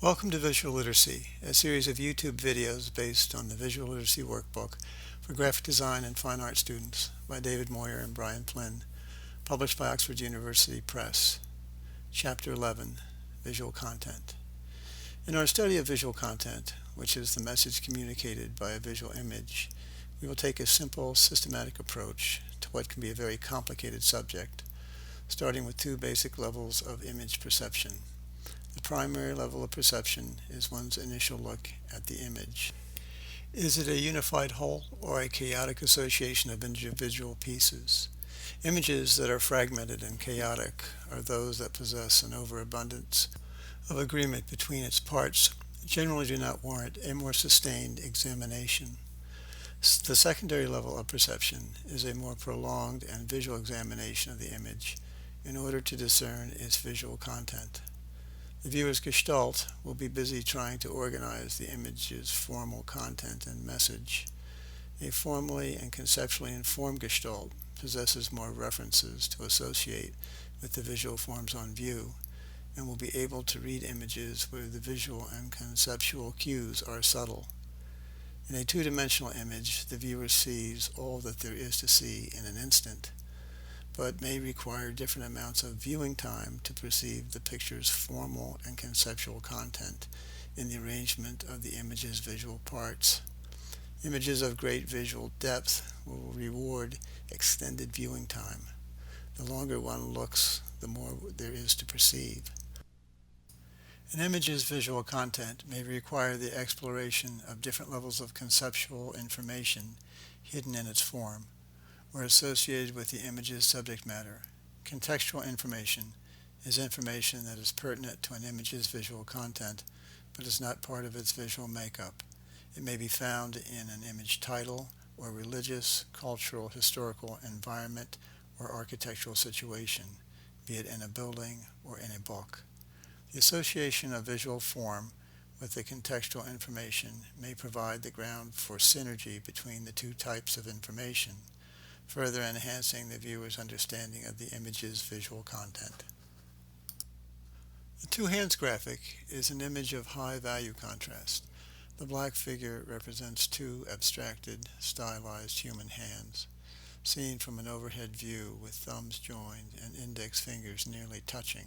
Welcome to Visual Literacy, a series of YouTube videos based on the Visual Literacy Workbook for Graphic Design and Fine Art students by David Moyer and Brian Flynn, published by Oxford University Press. Chapter 11, Visual Content. In our study of visual content, which is the message communicated by a visual image, we will take a simple, systematic approach to what can be a very complicated subject, starting with two basic levels of image perception. The primary level of perception is one's initial look at the image. Is it a unified whole or a chaotic association of individual pieces? Images that are fragmented and chaotic are those that possess an overabundance of agreement between its parts, generally do not warrant a more sustained examination. The secondary level of perception is a more prolonged and visual examination of the image in order to discern its visual content. The viewer's gestalt will be busy trying to organize the image's formal content and message. A formally and conceptually informed gestalt possesses more references to associate with the visual forms on view and will be able to read images where the visual and conceptual cues are subtle. In a two-dimensional image, the viewer sees all that there is to see in an instant, but may require different amounts of viewing time to perceive the picture's formal and conceptual content in the arrangement of the image's visual parts. Images of great visual depth will reward extended viewing time. The longer one looks, the more there is to perceive. An image's visual content may require the exploration of different levels of conceptual information hidden in its form, or associated with the image's subject matter. Contextual information is information that is pertinent to an image's visual content, but is not part of its visual makeup. It may be found in an image title, or religious, cultural, historical, environment, or architectural situation, be it in a building or in a book. The association of visual form with the contextual information may provide the ground for synergy between the two types of information, further enhancing the viewer's understanding of the image's visual content. The two hands graphic is an image of high value contrast. The black figure represents two abstracted, stylized human hands, seen from an overhead view with thumbs joined and index fingers nearly touching.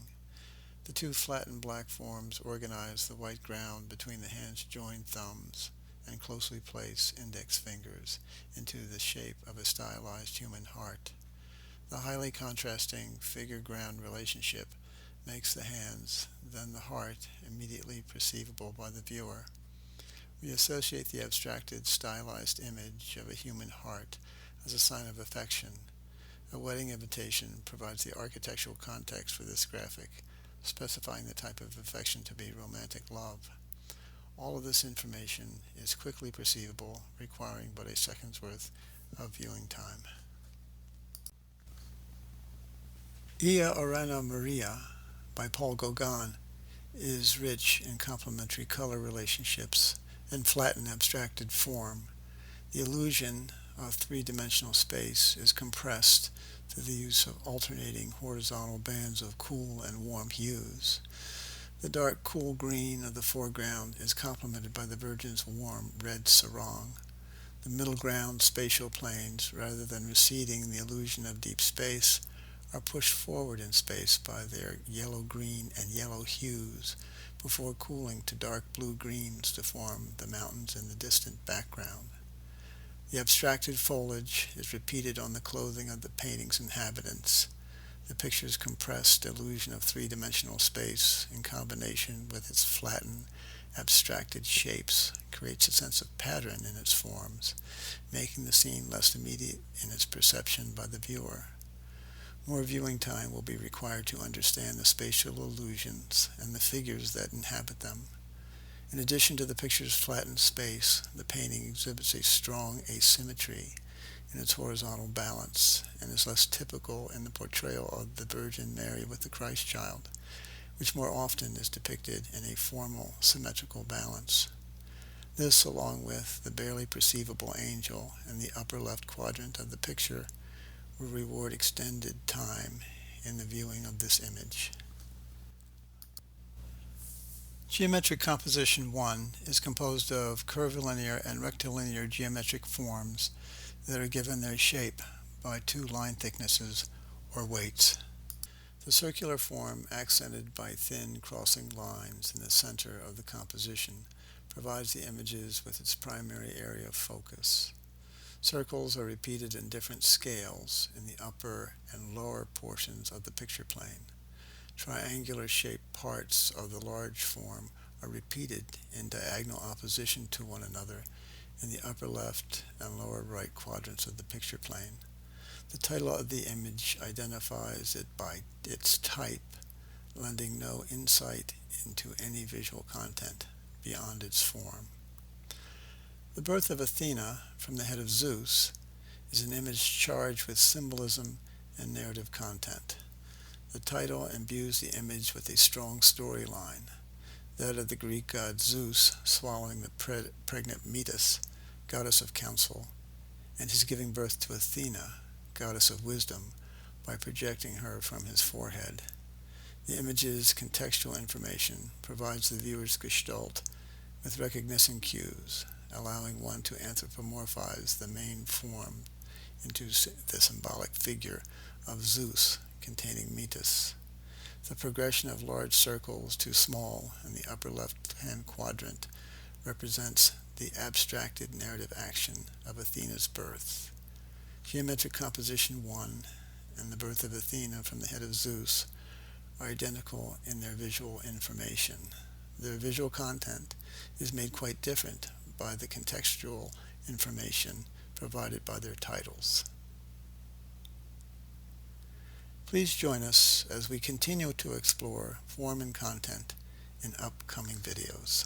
The two flattened black forms organize the white ground between the hands' joined thumbs and closely place index fingers into the shape of a stylized human heart. The highly contrasting figure-ground relationship makes the hands, then the heart, immediately perceivable by the viewer. We associate the abstracted, stylized image of a human heart as a sign of affection. A wedding invitation provides the architectural context for this graphic, specifying the type of affection to be romantic love. All of this information is quickly perceivable, requiring but a second's worth of viewing time. Ia Orana Maria by Paul Gauguin is rich in complementary color relationships and flattened abstracted form. The illusion of three-dimensional space is compressed through the use of alternating horizontal bands of cool and warm hues. The dark, cool green of the foreground is complemented by the Virgin's warm red sarong. The middle ground spatial planes, rather than receding the illusion of deep space, are pushed forward in space by their yellow-green and yellow hues before cooling to dark blue-greens to form the mountains in the distant background. The abstracted foliage is repeated on the clothing of the painting's inhabitants. The picture's compressed illusion of three-dimensional space, in combination with its flattened, abstracted shapes, creates a sense of pattern in its forms, making the scene less immediate in its perception by the viewer. More viewing time will be required to understand the spatial illusions and the figures that inhabit them. In addition to the picture's flattened space, the painting exhibits a strong asymmetry in its horizontal balance and is less typical in the portrayal of the Virgin Mary with the Christ child, which more often is depicted in a formal, symmetrical balance. This, along with the barely perceivable angel in the upper left quadrant of the picture, will reward extended time in the viewing of this image. Geometric composition 1 is composed of curvilinear and rectilinear geometric forms that are given their shape by two line thicknesses or weights. The circular form, accented by thin crossing lines in the center of the composition, provides the images with its primary area of focus. Circles are repeated in different scales in the upper and lower portions of the picture plane. Triangular-shaped parts of the large form are repeated in diagonal opposition to one another in the upper left and lower right quadrants of the picture plane. The title of the image identifies it by its type, lending no insight into any visual content beyond its form. The birth of Athena from the head of Zeus is an image charged with symbolism and narrative content. The title imbues the image with a strong storyline, that of the Greek god Zeus swallowing the pregnant Metis, goddess of counsel, and his giving birth to Athena, goddess of wisdom, by projecting her from his forehead. The image's contextual information provides the viewer's gestalt with recognition cues, allowing one to anthropomorphize the main form into the symbolic figure of Zeus containing Metis. The progression of large circles to small in the upper left-hand quadrant represents the abstracted narrative action of Athena's birth. Geometric composition 1 and the birth of Athena from the head of Zeus are identical in their visual information. Their visual content is made quite different by the contextual information provided by their titles. Please join us as we continue to explore form and content in upcoming videos.